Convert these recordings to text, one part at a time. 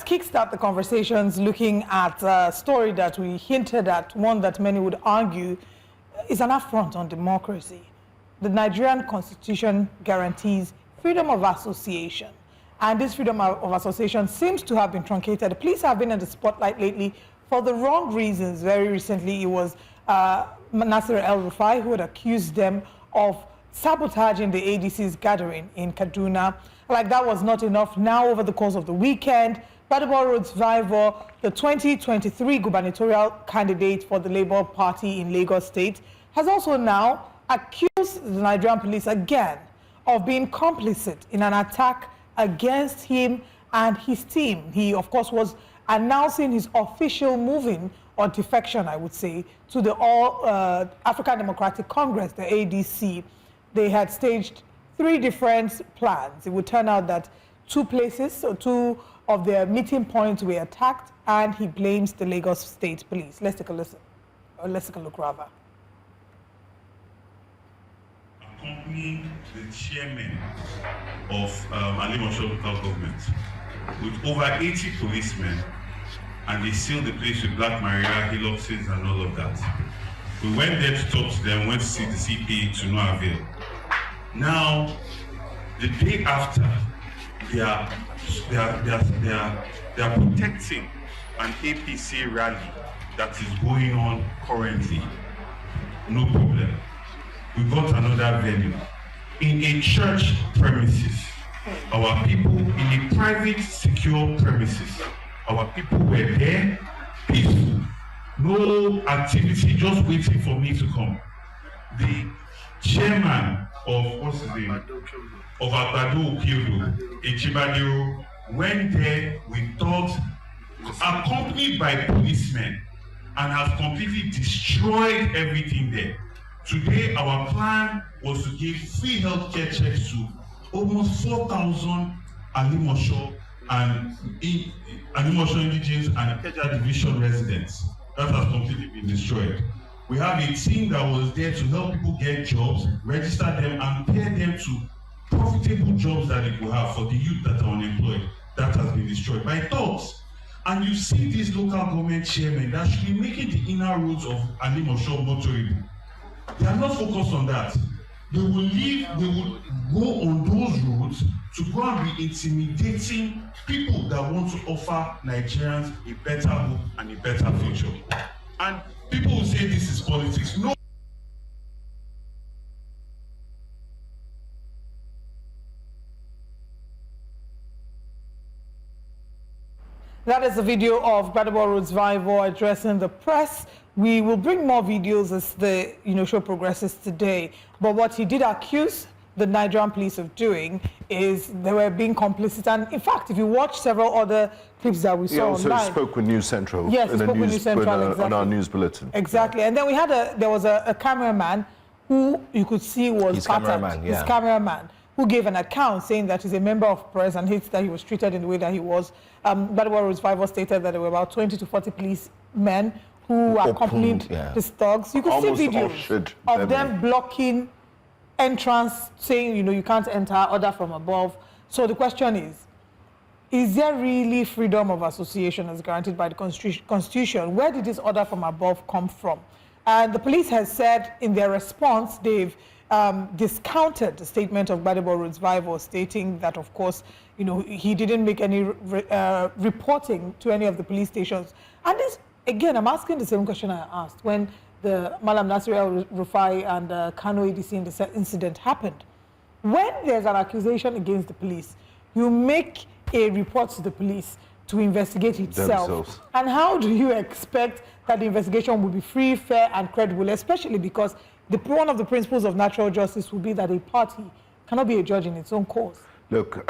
kickstart the conversations looking at a story that we hinted at, one that many would argue is an affront on democracy. The Nigerian Constitution guarantees freedom of association, and this freedom of association seems to have been truncated. The police have been in the spotlight lately for the wrong reasons. Very recently, it was Nasir El-Rufai who had accused them of sabotaging the ADC's gathering in Kaduna. Like that was not enough. Now, over the course of the weekend, Gbadebo Road-Survivor, the 2023 gubernatorial candidate for the Labour Party in Lagos State, has also now accused the Nigerian police again of being complicit in an attack against him and his team. He, of course, was announcing his official moving or defection, I would say, to the African Democratic Congress, the ADC. They had staged 3 different plans. It would turn out that 2 places, so 2 of their meeting points were attacked, and he blames the Lagos State Police. Let's take a listen, or let's take a look rather. Accompanying the chairman of Alimosho local government with over 80 policemen, and they sealed the place with Black Maria, Hiloxes, and all of that. We went there to talk to them, went to see the CP to no avail. Now, the day after, they are protecting an APC rally that is going on currently. No problem. We got another venue in a church premises. Our people in a private, secure premises. Our people were there, peaceful, no activity, just waiting for me to come. The chairman of what's his name? Of Agbado Okiodo, Echibadiro, went there with dogs, accompanied by policemen, and has completely destroyed everything there. Today, our plan was to give free healthcare checks to almost 4,000 Alimosho and Alimosho indigenous and Ikeja division residents. That has completely been destroyed. We have a team that was there to help people get jobs, register them, and pair them to profitable jobs that they could have for the youth that are unemployed. That has been destroyed by thugs. And you see these local government chairmen that should be making the inner roads of Alimosho motorable. They are not focused on that. They will leave, they will go on those roads to go and be intimidating people that want to offer Nigerians a better hope and a better future. And people will say this is politics. No. That is a video of Gbadebo Road-Survivor addressing the press. We will bring more videos as the show progresses today. But what he did accuse the Nigerian police of doing is they were being complicit. And in fact, if you watch several other clips that we saw online. He also spoke with News Central. Yes, he spoke with News Central, exactly. On our news bulletin. Exactly. And then we had there was a cameraman who you could see was his cameraman, who gave an account saying that he's a member of press and hates that he was treated in the way that he was. Gbadebo Road-Survivor stated that there were about 20 to 40 policemen who accompanied these thugs. You could see videos of them blocking entrance, saying, you can't enter, order from above. So the question is there really freedom of association as guaranteed by the Constitution? Where did this order from above come from? And the police has said in their response, they've discounted the statement of Gbadebo Road-Survivor, stating that, of course, he didn't make any reporting to any of the police stations. And this, again, I'm asking the same question I asked when the Malam Nasir El-Rufai and Kano ADC incident happened. When there's an accusation against the police, you make a report to the police to investigate itself. And how do you expect that the investigation will be free, fair, and credible, especially because one of the principles of natural justice will be that a party cannot be a judge in its own cause? Look,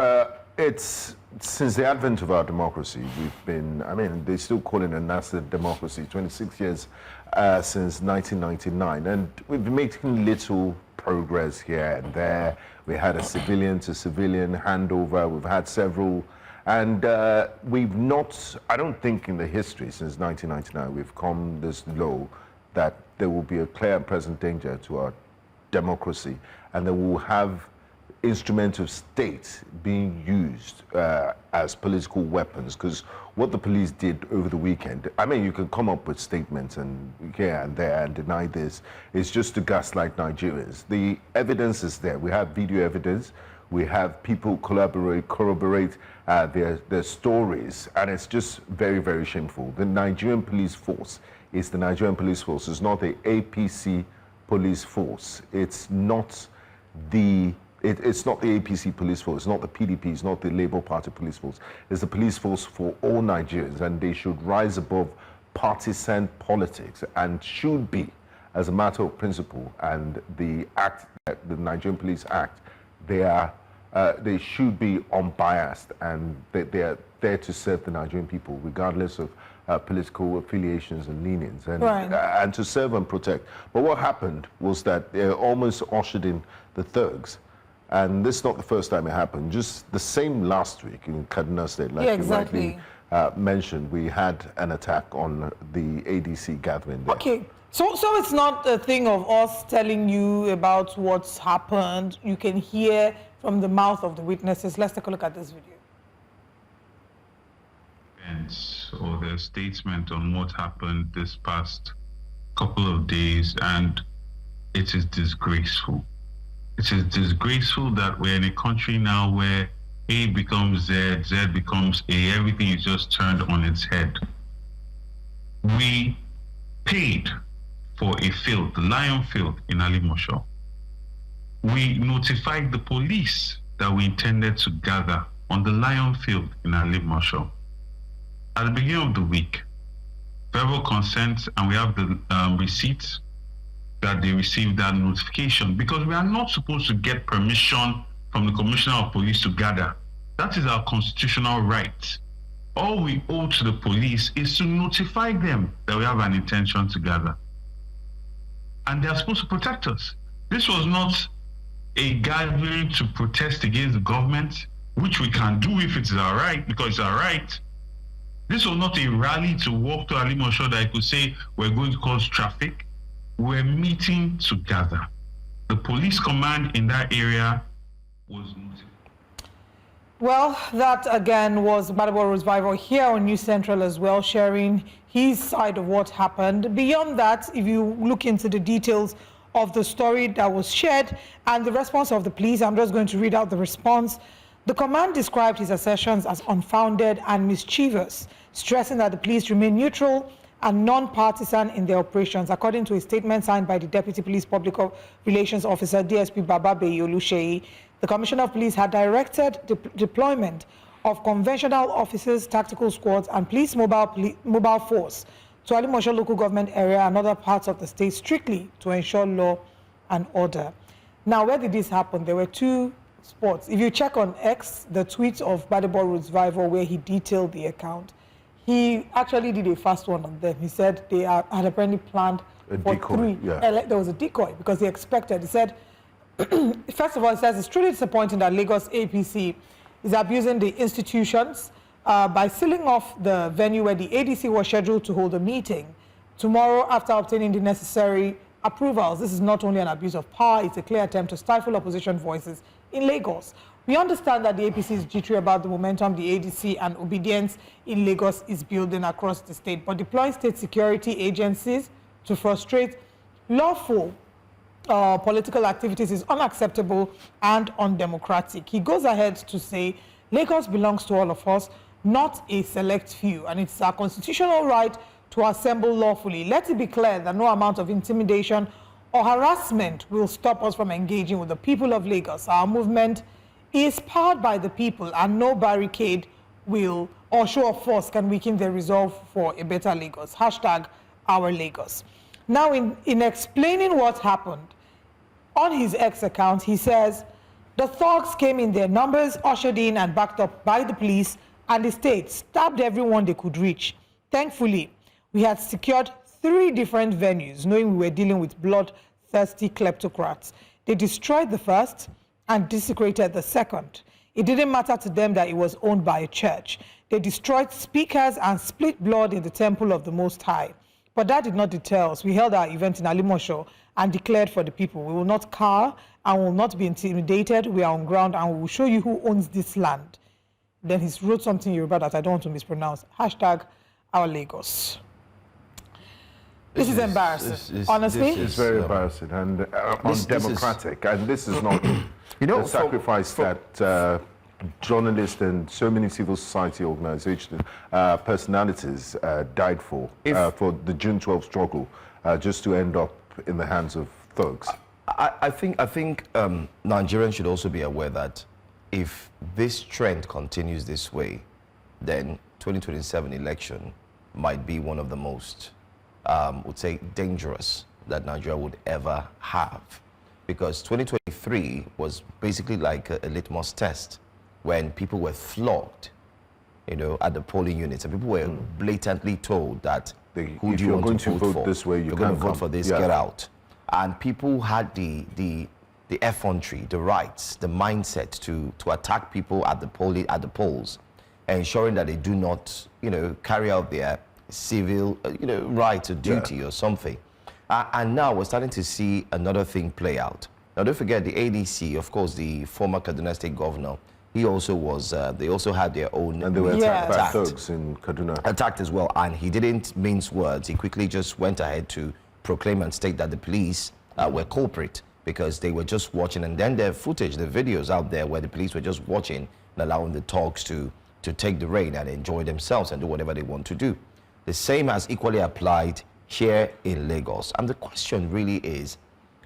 it's since the advent of our democracy, we've been, they still call it a nascent democracy, 26 years since 1999, and we've been making little progress here and there. We had a civilian-to-civilian handover, we've had several, and we've not, I don't think in the history since 1999, we've come this low that there will be a clear and present danger to our democracy, and that we'll have instrument of state being used as political weapons. Because what the police did over the weekend, I mean, you can come up with statements and here and there and deny this. It's just to gaslight Nigerians. The evidence is there. We have video evidence. We have people corroborate their stories, and it's just very, very shameful. The Nigerian police force is the Nigerian police force. It's not the APC police force. It's not the APC police force. It's not the PDP. It's not the Labour Party police force. It's the police force for all Nigerians, and they should rise above partisan politics and should be, as a matter of principle, and the Nigerian Police Act, they should be unbiased, and they are there to serve the Nigerian people, regardless of political affiliations and leanings, and to serve and protect. But what happened was that they almost ushered in the thugs. And this is not the first time it happened. Just the same last week in Kaduna State, like you rightly mentioned, we had an attack on the ADC gathering there. Okay, so it's not a thing of us telling you about what's happened. You can hear from the mouth of the witnesses. Let's take a look at this video. Or the statement on what happened this past couple of days, and it is disgraceful. It is disgraceful that we're in a country now where A becomes Z, Z becomes A, everything is just turned on its head. We paid for a field, the Lion Field in Alimosho. We notified the police that we intended to gather on the Lion Field in Alimosho. At the beginning of the week, verbal consent, and we have the receipts that they received that notification, because we are not supposed to get permission from the Commissioner of Police to gather. That is our constitutional right. All we owe to the police is to notify them that we have an intention to gather. And they are supposed to protect us. This was not a gathering to protest against the government, which we can do if it's our right, because it's our right. This was not a rally to walk to Alimosho that I could say we're going to cause traffic. We're meeting to gather. The police command in that area was notified. Well, that again was Badabo Revival here on News Central as well, sharing his side of what happened. Beyond that, if you look into the details of the story that was shared and the response of the police, I'm just going to read out the response. The command described his assertions as unfounded and mischievous, stressing that the police remain neutral and non-partisan in their operations, according to a statement signed by the Deputy Police Public Relations Officer, DSP Bababe Olusheyi. The Commissioner of Police had directed the deployment of conventional officers, tactical squads, and police mobile force to Alimosho local government area and other parts of the state strictly to ensure law and order. Now, where did this happen? There were two spots. If you check on X, the tweets of Badabo Revival where he detailed the account, he actually did a fast one on them. He said they had apparently planned for decoy, three. yeah. There was a decoy because they expected. He said, first of all, he says it's truly disappointing that Lagos APC is abusing the institutions by sealing off the venue where the ADC was scheduled to hold a meeting tomorrow after obtaining the necessary approvals. This is not only an abuse of power, it's a clear attempt to stifle opposition voices in Lagos. We understand that the APC is jittery about the momentum the ADC and obedience in Lagos is building across the state, but deploying state security agencies to frustrate lawful political activities is unacceptable and undemocratic. He goes ahead to say, Lagos belongs to all of us, not a select few, and it's our constitutional right to assemble lawfully. Let it be clear that no amount of intimidation or harassment will stop us from engaging with the people of Lagos. Our movement is powered by the people, and no barricade will or show of force can weaken their resolve for a better Lagos. Hashtag our Lagos. Now, in explaining what happened, on his X account, he says, the thugs came in their numbers, ushered in and backed up by the police, and the state stabbed everyone they could reach. Thankfully, we had secured 3 different venues, knowing we were dealing with bloodthirsty kleptocrats. They destroyed the first and desecrated the second. It didn't matter to them that it was owned by a church. They destroyed speakers and split blood in the temple of the Most High. But that did not deter us. We held our event in Alimosho and declared for the people. We will not cower and will not be intimidated. We are on ground and we will show you who owns this land. Then he wrote something Yoruba that I don't want to mispronounce. Hashtag our Lagos. This is embarrassing. Honestly, it's very embarrassing and undemocratic. And this is not the sacrifice that journalists and so many civil society organizations, personalities died for the June 12 struggle, just to end up in the hands of thugs. I think Nigerians should also be aware that if this trend continues this way, then 2027 election might be one of the most, would say, dangerous that Nigeria would ever have. Because 2023 was basically like a litmus test when people were flogged, you know, at the polling units, and people were blatantly told that who do you want to vote for? This way, you're going to vote for this, get out. And people had the effrontery, the rights, the mindset to attack people at the polls, ensuring that they do not, you know, carry out their civil, you know, right or duty or something. And now we're starting to see another thing play out. Now, don't forget the ADC, of course, the former Kaduna State governor. He also was. They also had their own. And they were attacked by thugs in Kaduna. Attacked as well, and he didn't mince words. He quickly just went ahead to proclaim and state that the police were culprit because they were just watching. And then there are footage, the videos out there where the police were just watching and allowing the thugs to take the reign and enjoy themselves and do whatever they want to do. The same has equally applied here in Lagos. And the question really is,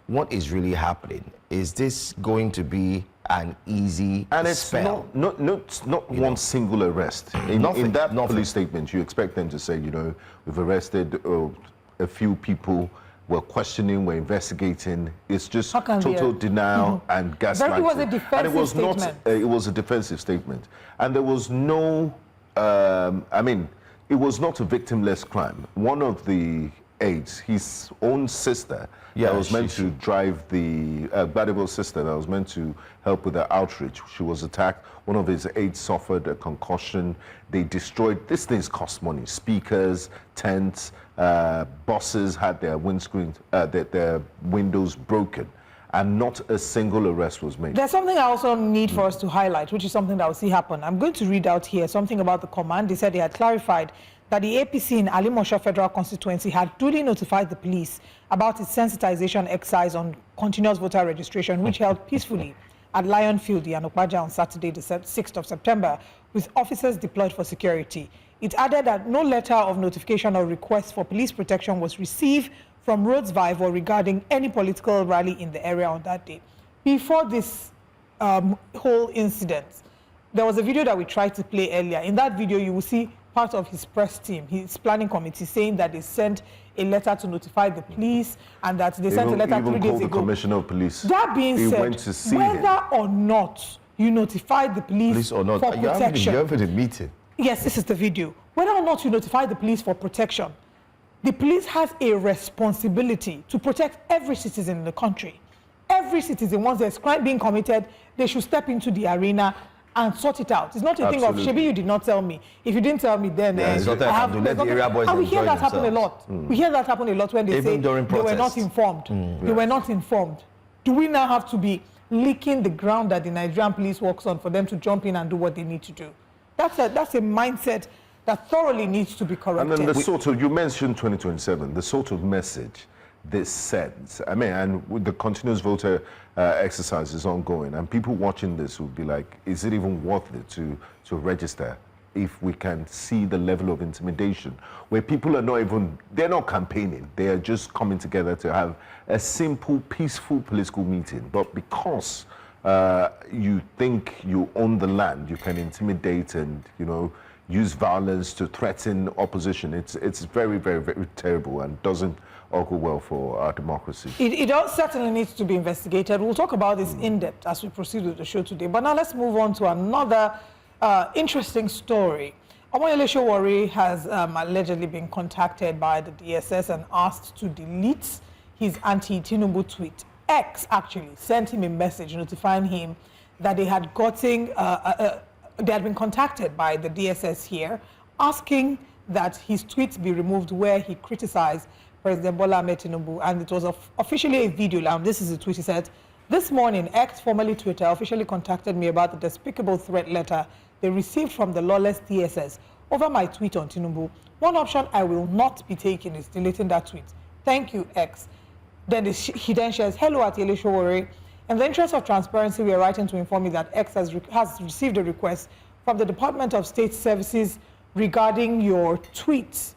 what is really happening? Is this going to be an easy and it's spell? not one single arrest. In that police statement, you expect them to say, you know, we've arrested a few people, we're questioning, we're investigating. It's just total denial and gaslighting. It was a defensive statement. It was a defensive statement. And there was no, I mean, it was not a victimless crime. One of the aides, his own sister, that was meant to drive the Gbadebo's sister that was meant to help with the outreach. She was attacked. One of his aides suffered a concussion. They destroyed, these things cost money. Speakers, tents, buses had their windscreens, their windows broken. And not a single arrest was made. There's something I also need for us to highlight, which is something that we'll see happen. I'm going to read out here something about the command. They said they had clarified that the APC in Alimosho Federal Constituency had duly notified the police about its sensitization exercise on continuous voter registration, which held peacefully at Lion Field, Yanokbaja, on Saturday, the 6th of September, with officers deployed for security. It added that no letter of notification or request for police protection was received from Rhodes Vival regarding any political rally in the area on that day. Before this whole incident, there was a video that we tried to play earlier. In that video, you will see part of his press team, his planning committee, saying that they sent a letter to notify the police and that they sent a letter 3 days ago. The commissioner of police. That being said, went to see whether or not you notified the police or not, for protection. You have a meeting. Yes, this is the video. Whether or not you notify the police for protection, the police has a responsibility to protect every citizen in the country. Every citizen, once there's crime being committed, they should step into the arena and sort it out. It's not a thing of, Shebi, you did not tell me. If you didn't tell me, then it's not that to let the area boys and we hear that themselves. happen a lot. We hear that happen a lot when they Even say during they were not protests. informed. They were not informed. Do we now have to be licking the ground that the Nigerian police works on for them to jump in and do what they need to do? That's a mindset that thoroughly needs to be corrected. And then the sort of, you mentioned 2027, the sort of message this sends. I mean, and with the continuous voter exercise is ongoing, and people watching this will be like, is it even worth it to register if we can see the level of intimidation where people are not even, they're not campaigning, they are just coming together to have a simple, peaceful political meeting. But because you think you own the land, you can intimidate and, you know, use violence to threaten opposition. It's very, very, very terrible and doesn't augur well for our democracy. It certainly needs to be investigated. We'll talk about this in depth as we proceed with the show today. But now let's move on to another interesting story. Omeyele Sowore has allegedly been contacted by the DSS and asked to delete his anti-Tinubu tweet. X actually sent him a message notifying him that they had gotten, they had been contacted by the DSS here, asking that his tweets be removed where he criticized President Bola Ahmed Tinubu, and it was officially a video. Now, this is a tweet. He said, This morning, X, formerly Twitter, officially contacted me about the despicable threat letter they received from the lawless DSS over my tweet on Tinubu. One option I will not be taking is deleting that tweet. Thank you, X. Then he then shares, hello at Sowore. In the interest of transparency, we are writing to inform you that X has received a request from the Department of State Services regarding your tweets.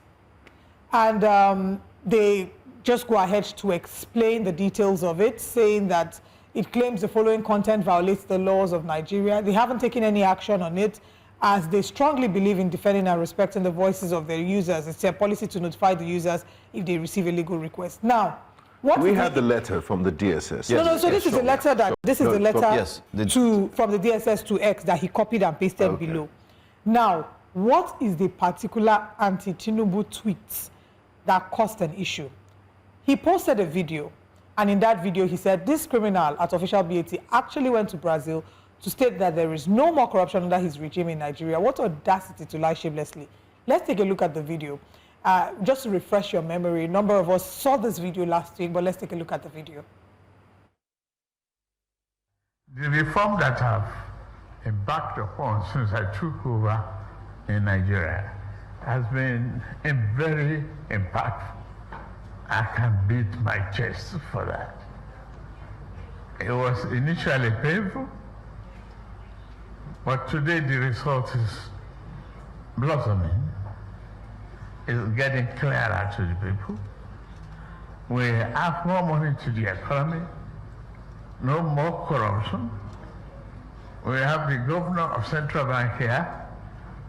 And they just go ahead to explain the details of it, saying that it claims the following content violates the laws of Nigeria. They haven't taken any action on it, as they strongly believe in defending and respecting the voices of their users. It's their policy to notify the users if they receive a legal request. Now, what we had the letter from the DSS. No, so this is the letter that from the DSS to X that he copied and pasted below. Now, what is the particular anti-Tinubu tweets that caused an issue? He posted a video, and in that video he said this criminal at official BAT actually went to Brazil to state that there is no more corruption under his regime in Nigeria. What audacity to lie shamelessly. Let's take a look at the video. Just to refresh your memory, a number of us saw this video last week, but let's take a look at the video. The reform that I've embarked upon since I took over in Nigeria has been very impactful. I can beat my chest for that. It was initially painful, but today the result is blossoming. It's getting clearer to the people. We have more money to the economy, no more corruption. We have the governor of Central Bank here.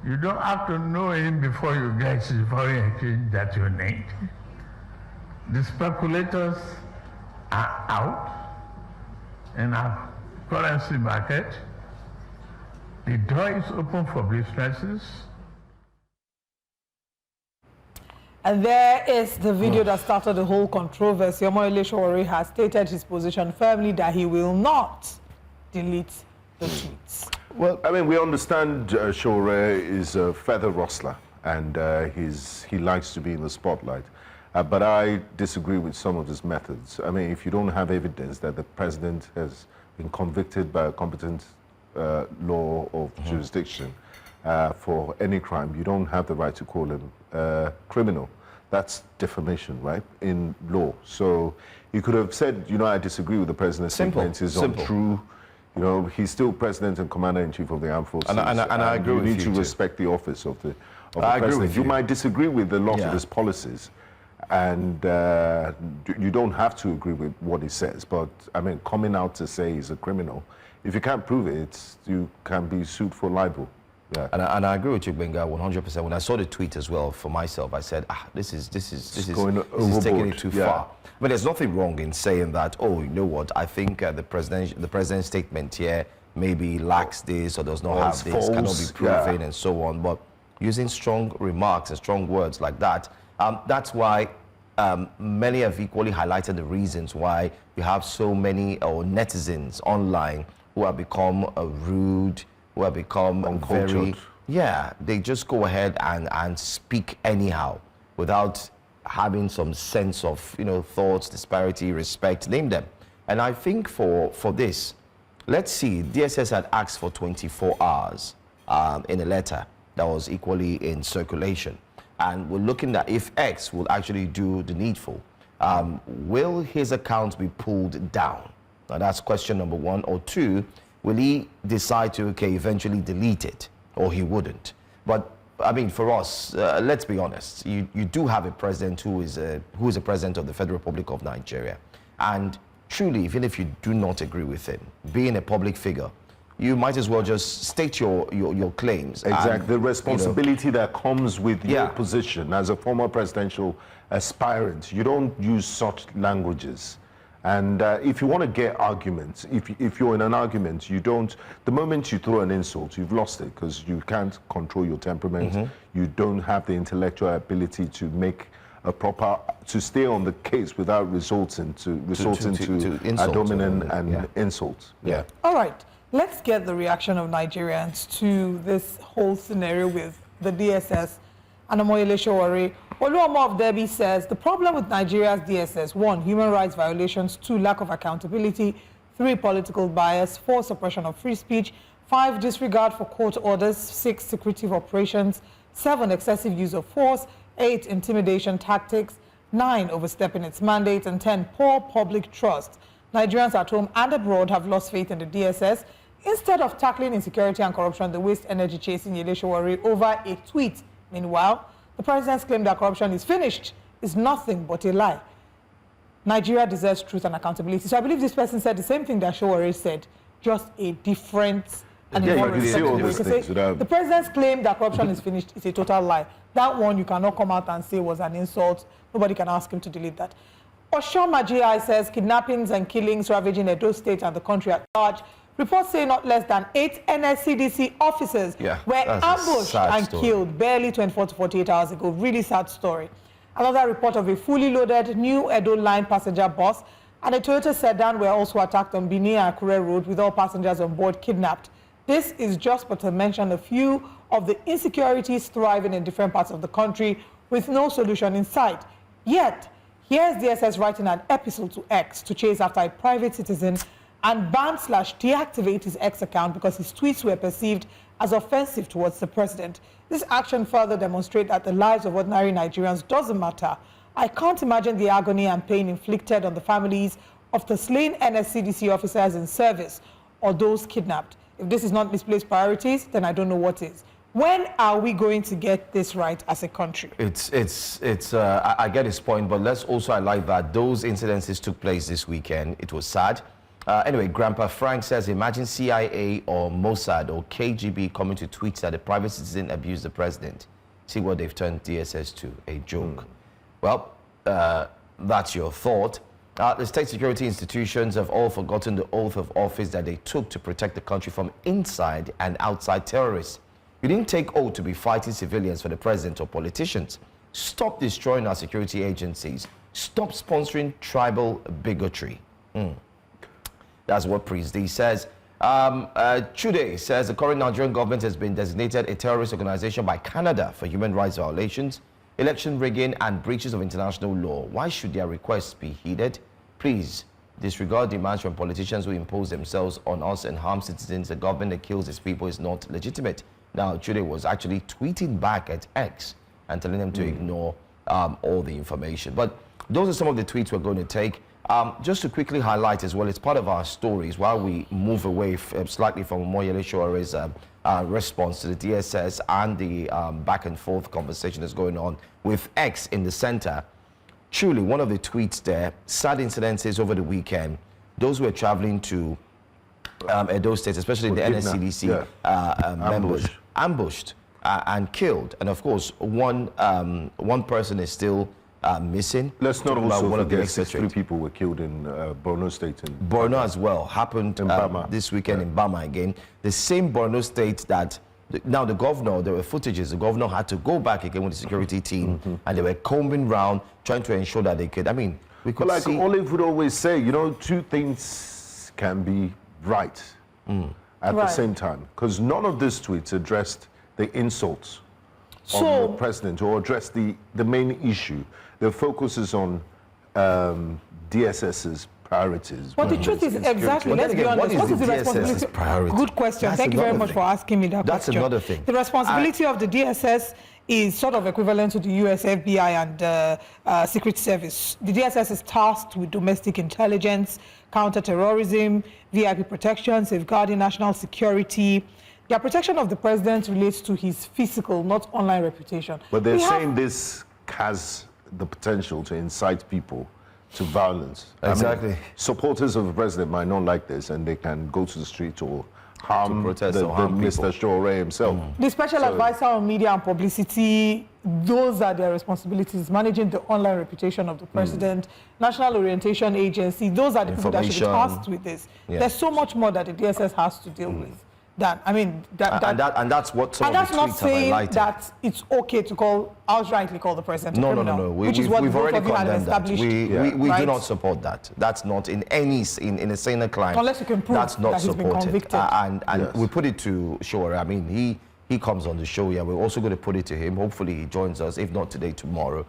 You don't have to know him before you get the foreign exchange that you need. The speculators are out in our currency market. The door is open for businesses. And there is the video that started the whole controversy. Omeyele Sowore has stated his position firmly that he will not delete the tweets. Well, I mean, we understand Sowore is a feather rustler, and he likes to be in the spotlight. But I disagree with some of his methods. I mean, if you don't have evidence that the president has been convicted by a competent law of jurisdiction for any crime, you don't have the right to call him criminal. That's defamation, right, in law. So you could have said, you know, I disagree with the president's statement is untrue. You know, he's still president and commander-in-chief of the armed forces. And I agree with you. You need to respect the office of the president. You might disagree with a lot of his policies, and you don't have to agree with what he says. But, I mean, coming out to say he's a criminal, if you can't prove it, you can be sued for libel. Yeah. And I agree with you, Benga, 100%. When I saw the tweet as well for myself, I said, this is taking it too far. But there's nothing wrong in saying that, oh, you know what, I think the president's statement here maybe lacks this or does not have this, false, cannot be proven and so on. But using strong remarks and strong words like that, that's why many have equally highlighted the reasons why you have so many netizens online who have become rude, who have become very, they just go ahead and speak anyhow without having some sense of, you know, thoughts, disparity, respect, name them. And I think for this, let's see, DSS had asked for 24 hours in a letter that was equally in circulation. And we're looking at if X will actually do the needful. Will his account be pulled down? Now that's question number one. Or two, will he decide to, eventually delete it, or he wouldn't? But, I mean, for us, let's be honest, you do have a president who is a president of the Federal Republic of Nigeria. And truly, even if you do not agree with him, being a public figure, you might as well just state your claims. Exactly, and, the responsibility that comes with your position as a former presidential aspirant. You don't use such languages. And if you want to get arguments, if you're in an argument, you don't, the moment you throw an insult, you've lost it because you can't control your temperament. You don't have the intellectual ability to make a proper, to stay on the case without resorting to ad hominem and insult. Yeah. All right, let's get the reaction of Nigerians to this whole scenario with the DSS and Omeyele Sowore. Oluomo of Derby says the problem with Nigeria's DSS: 1, human rights violations; 2, lack of accountability; 3 political bias, 4 suppression of free speech, 5 disregard for court orders, 6 secretive operations, 7 excessive use of force, 8 intimidation tactics, 9 overstepping its mandate, and 10 poor public trust. Nigerians at home and abroad have lost faith in the DSS. Instead of tackling insecurity and corruption, they waste energy chasing Sowore over a tweet. Meanwhile, the president's claim that corruption is finished is nothing but a lie. Nigeria deserves truth and accountability. So I believe this person said the same thing that Sowore said, just a different and a more respectful way. The president's claim that corruption is finished is a total lie. That one you cannot come out and say was an insult. Nobody can ask him to delete that. Oshoma GI says kidnappings and killings ravaging Edo State and the country at large. Reports say not less than 8 NSCDC officers were ambushed and killed barely 24 to 48 hours ago. Really sad story. Another report of a fully loaded new Edo Line passenger bus and a Toyota sedan were also attacked on Benin and Akure Road with all passengers on board kidnapped. This is just but to mention a few of the insecurities thriving in different parts of the country with no solution in sight. Yet, here's DSS writing an epistle to X to chase after a private citizen and ban/deactivate his X account because his tweets were perceived as offensive towards the president. This action further demonstrates that the lives of ordinary Nigerians doesn't matter. I can't imagine the agony and pain inflicted on the families of the slain NSCDC officers in service or those kidnapped. If this is not misplaced priorities, then I don't know what is. When are we going to get this right as a country? I get his point, but let's also highlight that those incidences took place this weekend. It was sad. Anyway, Grandpa Frank says, imagine CIA or Mossad or KGB coming to tweet that a private citizen abused the president. See what they've turned DSS to, a joke. Well, that's your thought. The state security institutions have all forgotten the oath of office that they took to protect the country from inside and outside terrorists. You didn't take oath to be fighting civilians for the president or politicians. Stop destroying our security agencies. Stop sponsoring tribal bigotry. That's what Priest D says. Chude says the current Nigerian government has been designated a terrorist organization by Canada for human rights violations, election rigging, and breaches of international law. Why should their requests be heeded? Please disregard demands from politicians who impose themselves on us and harm citizens. The government that kills its people is not legitimate. Now, Chude was actually tweeting back at X and telling them to ignore all the information. But those are some of the tweets we're going to take. Just to quickly highlight as well, it's part of our stories while we move away slightly from Omeyele Sowore's response to the DSS and the back and forth conversation that's going on with X in the center. Truly, one of the tweets there, sad incidences over the weekend. Those who are traveling to Edo State, especially the NSCDC members, ambushed and killed. And of course, one person is still missing. Let's not also forget 63 people were killed in Borno State. Borno as well. Happened this weekend in Bama again. The same Borno State that, now the governor, there were footages, the governor had to go back again with the security team and they were combing round trying to ensure that they could, I mean, we could like see... Olive would always say, you know, two things can be right at the same time. Because none of these tweets addressed the insults on the president or addressed the main issue. The focus is on DSS's priorities. But the truth is, exactly, let's be honest, what is the responsibility? Priority? Good question. Thank you very much for asking me that question. That's another thing. The responsibility of the DSS is sort of equivalent to the US FBI and Secret Service. The DSS is tasked with domestic intelligence, counter-terrorism, VIP protection, safeguarding national security. Their protection of the president relates to his physical, not online reputation. But they're saying this has the potential to incite people to violence. Exactly. I mean, supporters of the president might not like this and they can go to the street or harm Mr. Sowore himself. The special advisor on media and publicity, those are their responsibilities. Managing the online reputation of the president, National Orientation Agency, those are the people that should be tasked with this. There's so much more that the DSS has to deal with. And that's what some of the tweets have highlighted. And that's not saying that it's okay to outrightly call the president a criminal. No. Which is what we've already condemned that. We right? do not support that. That's not in a saner climate. Unless you can prove that's not that he's been convicted. And we put it to Sowore. I mean, he comes on the show here. We're also going to put it to him. Hopefully he joins us, if not today, tomorrow.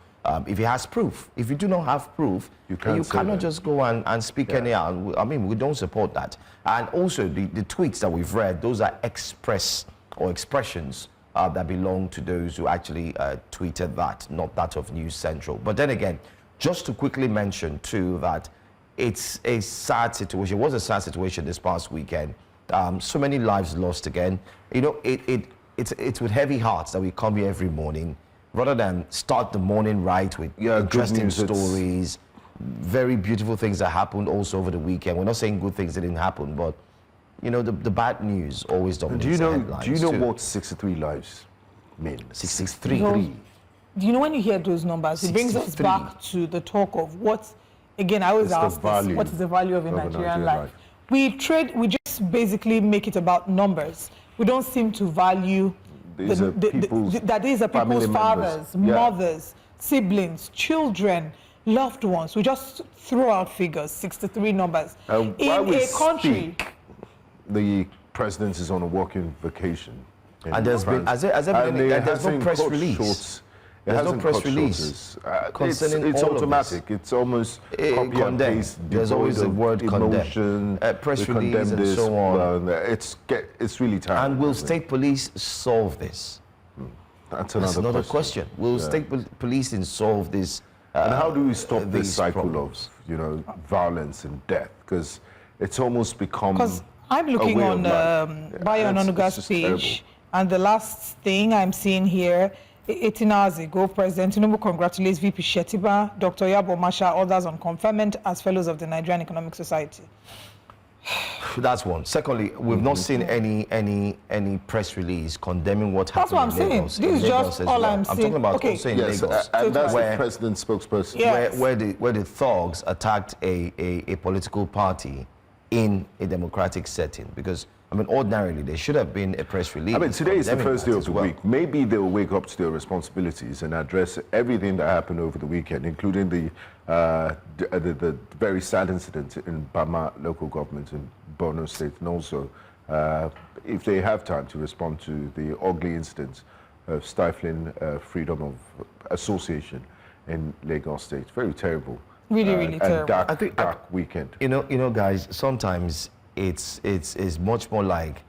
If he has proof. If you do not have proof, you cannot just go and speak anyhow. I mean, we don't support that. And also, the tweets that we've read, those are expressions that belong to those who actually tweeted that, not that of News Central. But then again, just to quickly mention, too, that it's a sad situation. It was a sad situation this past weekend. So many lives lost again. You know, it's with heavy hearts that we come here every morning, rather than start the morning right with interesting stories, very beautiful things that happened also over the weekend. We're not saying good things didn't happen, but you know, the bad news always dominates the headlines. Do you know what 63 lives mean? 63. Do you know when you hear those numbers, it brings us back to the talk of what, again, I always ask this, what is the value of a Nigerian life? We just basically make it about numbers. We don't seem to value these are people's fathers, mothers, siblings, children, loved ones. We just throw out figures, 63 numbers. In a country, the president is on a working vacation. And there's no press release. There's no press release concerning it's automatic. It's almost copy and paste. There's always a word condemn. Press release and so on. It's really terrible. And will state police solve this? That's another question. Will state policing solve this? And how do we stop this cycle problems of violence and death? Because it's almost become. Because I'm looking on Bayo Onanuga's page, and the last thing I'm seeing here, 18 hours ago, President Tinubu congratulates VP Shetiba, Dr. Yabo Masha, others on conferment as fellows of the Nigerian Economic Society. That's one. Secondly, we've not seen any press release condemning what happened. That's what I'm saying. This is just all I'm saying. I'm talking about also in Lagos. And that's the president's spokesperson. Yes. Where the thugs attacked a political party in a democratic setting. Because, I mean, ordinarily, there should have been a press release. I mean, today is the first day of the week. Maybe they'll wake up to their responsibilities and address everything that happened over the weekend, including the very sad incident in Bama local government in Borno State, and also, if they have time, to respond to the ugly incidents of stifling freedom of association in Lagos State. Very terrible. Really terrible. And dark weekend. You know, guys, sometimes it's much more like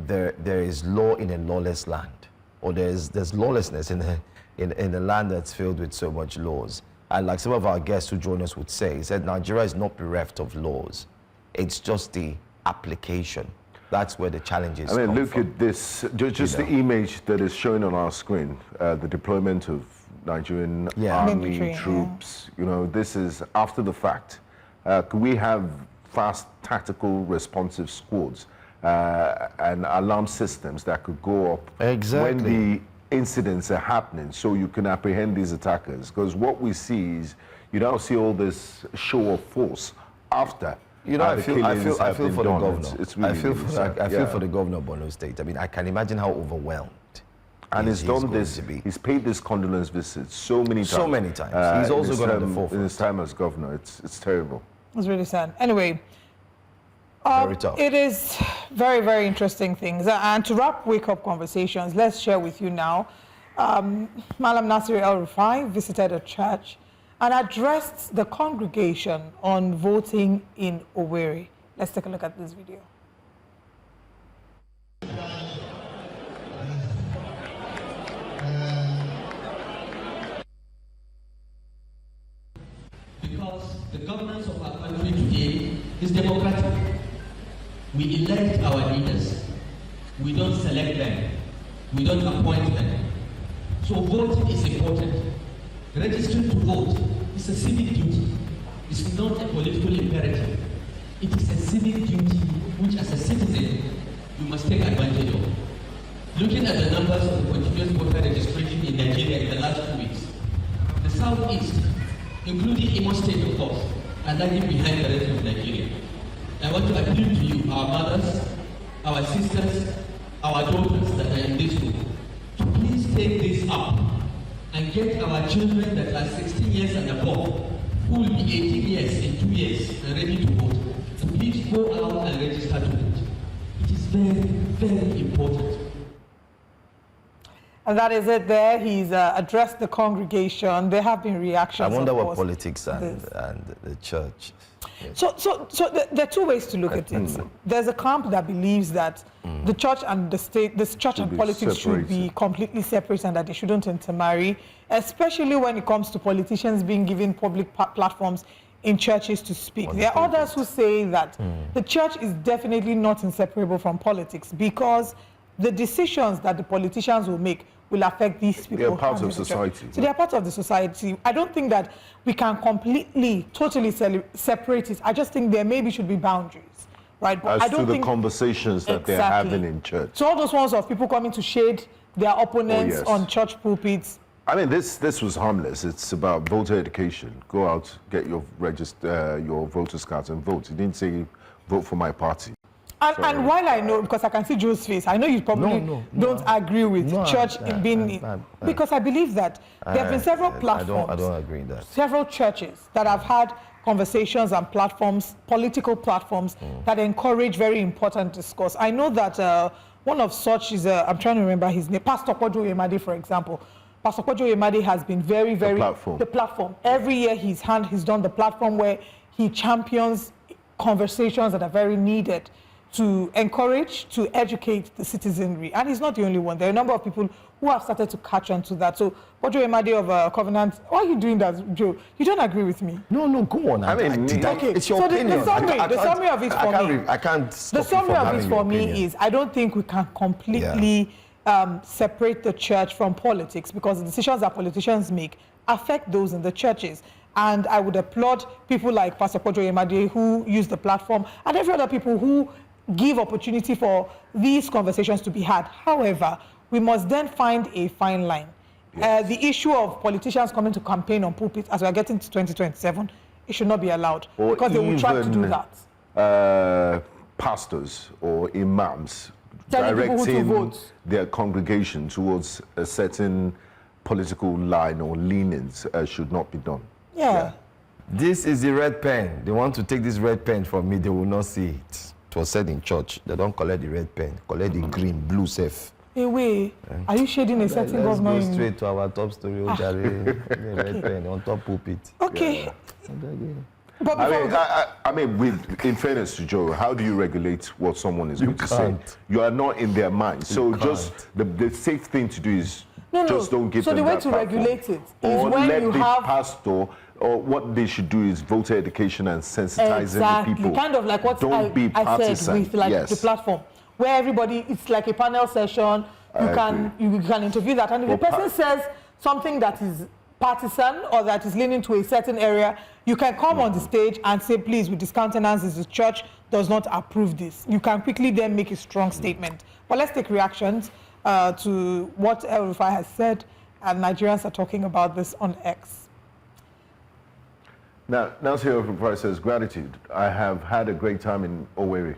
there is law in a lawless land, or there's lawlessness in a land that's filled with so much laws. And like some of our guests who join us would say, he said Nigeria is not bereft of laws. It's just the application. That's where the challenges come from. Look at this, just the image that is showing on our screen, the deployment of Nigerian army troops. You know, this is after the fact. Could we have fast tactical responsive squads and alarm systems that could go up when the incidents are happening, so you can apprehend these attackers? Because what we see is, you now see all this show of force after. You know, I feel for the governor. It's really, I feel for the governor of Borno State. I mean, I can imagine how overwhelmed. And he's done this. He's paid this condolence visit so many times. So many times. He's also gone to the forefront. In his time as governor, it's terrible. It's really sad. Anyway, very tough. It is very, very interesting things. And to wrap Wake Up Conversations, let's share with you now. Malam Nasir El-Rufai visited a church and addressed the congregation on voting in Sowore. Let's take a look at this video. Because the governance of our country today is democratic. We elect our leaders. We don't select them. We don't appoint them. So voting is important. Registering to vote is a civic duty. It's not a political imperative. It is a civic duty which, as a citizen, you must take advantage of. Looking at the numbers of the continuous voter registration in Nigeria in the last 2 weeks, the Southeast, including Imo State, of course, are lagging behind the rest of Nigeria. I want to appeal to you, our mothers, our sisters, our daughters that are in this room, to please take this up and get our children that are 16 years and above, who will be 18 years in 2 years and ready to vote, to please go out and register to vote. It is very, very important. And that is it there. He's addressed the congregation. There have been reactions. I wonder of what course, politics and the church. Yes. So there are two ways to look at it. There's a camp that believes that the church and the state, this church and politics should be completely separate and that they shouldn't intermarry, especially when it comes to politicians being given public platforms in churches to speak. There are others who say that the church is definitely not inseparable from politics because the decisions that the politicians will make will affect these people. They are part of society. So they are part of the society. I don't think that we can completely, totally separate it. I just think there maybe should be boundaries, right? But As I don't to think the conversations that they're having in church. So all those ones of people coming to shade their opponents yes. on church pulpits. I mean, this was harmless. It's about voter education. Go out, get your your voters cards and vote. You didn't say vote for my party. And while I know, because I can see Joe's face, I know you probably don't agree with church in being, because I believe that there have been several platforms. I don't agree with that. Several churches that have had conversations and platforms, political platforms that encourage very important discourse. I know that one of such is, I'm trying to remember his name, Pastor Kojo Yemade, for example. Pastor Kojo Yemade has been very, the platform. Every year he's done the platform where he champions conversations that are very needed to encourage, to educate the citizenry. And he's not the only one. There are a number of people who have started to catch on to that. So, Kojo Yemade of Covenant, why are you doing that, Joe? You don't agree with me? No, go on. I mean, it's your opinion. The summary of it for me, I can't stop the summary of it for me opinion. is, I don't think we can completely separate the church from politics because the decisions that politicians make affect those in the churches. And I would applaud people like Pastor Kojo Yemade who use the platform and every other people who give opportunity for these conversations to be had. However, we must then find a fine line. Yes. The issue of politicians coming to campaign on pulpits as we are getting to 2027, it should not be allowed because they will try to do that. Pastors or imams Telling directing their congregation towards a certain political line or leanings should not be done. Yeah. This is the red pen. They want to take this red pen from me. They will not see it. It was said in church. They don't collect the red pen. Collect the green, blue safe. Are you shading a certain government? Let's go straight to our top story. The red pen on top pulpit. Okay. Yeah. But I mean, in fairness to Joe, how do you regulate what someone is going to say? You are not in their mind. So just the safe thing to do is just don't give them that. So the way to regulate it is or when let you the have pastor, or what they should do is voter education and sensitizing the people. Kind of like what I said with the platform, where everybody, it's like a panel session. You can interview that, and if the person says something that is partisan or that is leaning to a certain area, you can come on the stage and say, please, with this countenance, the church does not approve this. You can quickly then make a strong statement. But let's take reactions to what El-Rufai has said, and Nigerians are talking about this on X. Now, El-Rufai says, gratitude. I have had a great time in Owerri.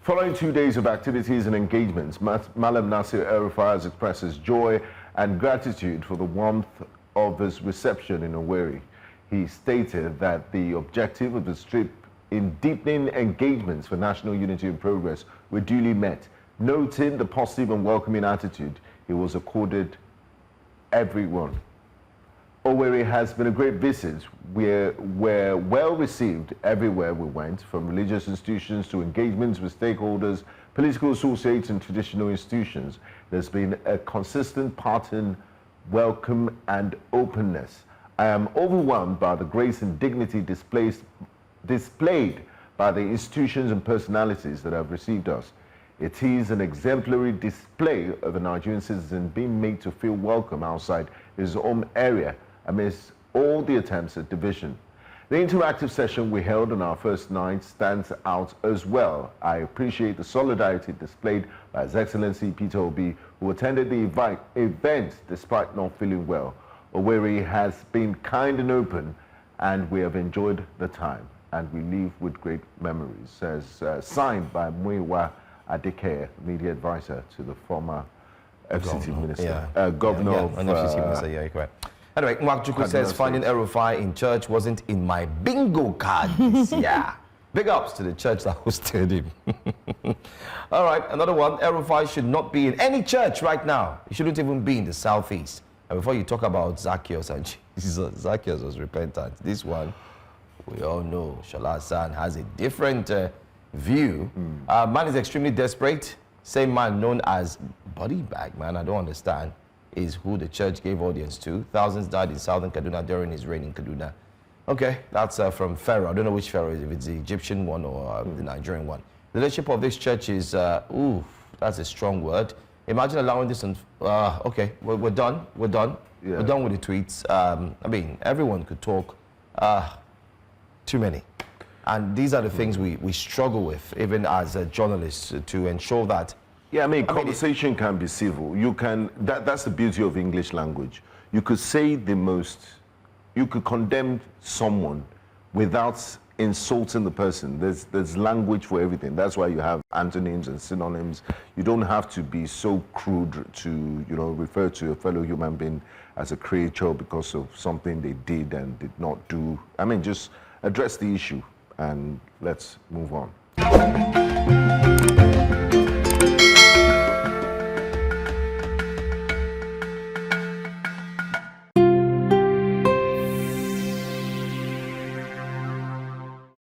Following 2 days of activities and engagements, Malam Nasir El-Rufai has expressed his joy and gratitude for the warmth of his reception in Owerri. He stated that the objective of his trip in deepening engagements for national unity and progress were duly met, noting the positive and welcoming attitude he was accorded everyone. Owerri has been a great visit. We're well received everywhere we went, from religious institutions to engagements with stakeholders, political associates and traditional institutions. There's been a consistent pattern, welcome and openness. I am overwhelmed by the grace and dignity displayed by the institutions and personalities that have received us. It is an exemplary display of a Nigerian citizen being made to feel welcome outside his home area amidst all the attempts at division. The interactive session we held on our first night stands out as well. I appreciate the solidarity displayed by His Excellency Peter Obi, who attended the event despite not feeling well. Owerri has been kind and open, and we have enjoyed the time, and we leave with great memories, says signed by Muyiwa Adeke, media advisor to the former FCT minister, governor of FCT minister, yeah, correct. Anyway, Mwakjuku says finding El-Rufai in church wasn't in my bingo card this year. Big ups to the church that hosted him. All right, another one. El-Rufai should not be in any church right now. He shouldn't even be in the southeast. And before you talk about Zacchaeus and Jesus, Zacchaeus was repentant. This one, we all know Shola Hassan has a different view. Man is extremely desperate. Same man known as Body Bag, man, I don't understand, is who the church gave audience to. Thousands died in southern Kaduna during his reign in Kaduna. Okay, that's from Pharaoh. I don't know which Pharaoh is, if it's the Egyptian one or the Nigerian one. The leadership of this church is, that's a strong word. Imagine allowing this, okay, we're done. We're done. Yeah. We're done with the tweets. I mean, everyone could talk. Too many. And these are the things we struggle with, even as journalists, to ensure that. Yeah, I mean, conversation can be civil. You can, that's the beauty of English language. You could say the most, you could condemn someone without insulting the person. There's language for everything. That's why you have antonyms and synonyms. You don't have to be so crude to, you know, refer to a fellow human being as a creature because of something they did and did not do. I mean, just address the issue and let's move on.